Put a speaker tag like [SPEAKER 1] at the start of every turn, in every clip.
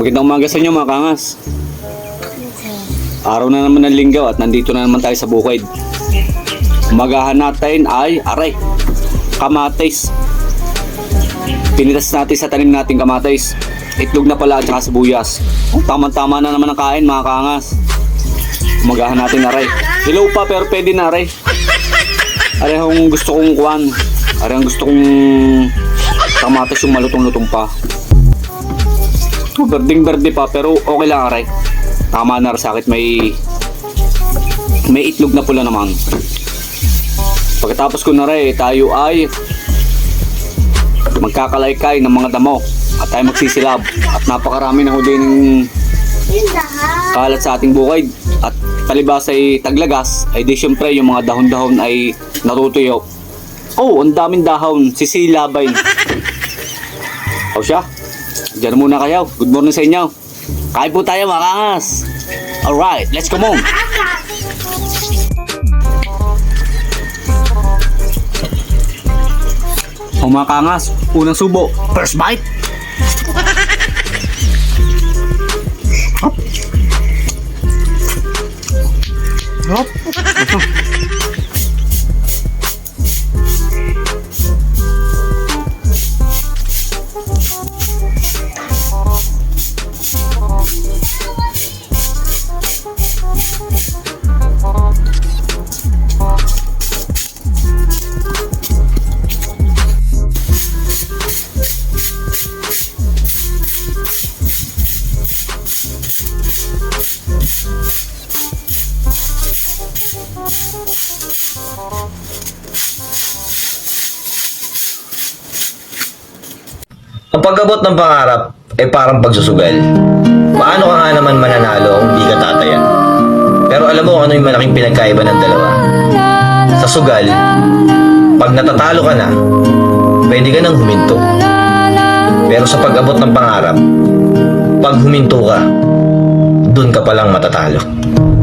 [SPEAKER 1] Magandang umaga sa inyo mga kangas. Araw na naman ng linggaw at nandito na naman tayo sa bukid. Umagahan natin ay aray, kamatis. Pinitas natin sa tanim nating kamatis. Itlog na pala at saka sibuyas. Tama-tama na naman ang kain mga kangas. Umagahan natin aray. Hilaw pa pero pwede na aray. Aray ang gusto kong kuwan. Aray ang gusto kong kamatis yung malutong-lutong pa. Berding-berde pa pero okay lang aray. Tama na sa akin, may itlog na pula naman. Pagkatapos ko na rin, tayo ay magkakalaykay ng mga damo at tayo magsisilab at napakarami na huli ng kalat sa ating bukid at palibas ay taglagas ay di syempre yung mga dahon-dahon ay natutuyo. Oh, ang daming dahon, sisilabay. O siya, diyan muna kayo. Good morning sa inyo. Kain po tayo mga kangas. Alright, let's come on. O mga kangas, unang subo. First bite. Hop. Hop.
[SPEAKER 2] Ang pag-abot ng pangarap ay parang pagsusugal. Paano ka nga naman mananalo kung di ka tatayan? Pero alam mo kung ano yung malaking pinagkaiba ng dalawa? Sa sugal, pag natatalo ka na, pwede ka nang huminto. Pero sa pag-abot ng pangarap, pag huminto ka, dun ka palang matatalo.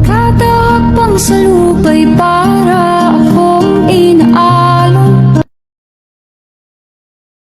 [SPEAKER 3] Kada hakbang sa lupa'y para akong inaayos.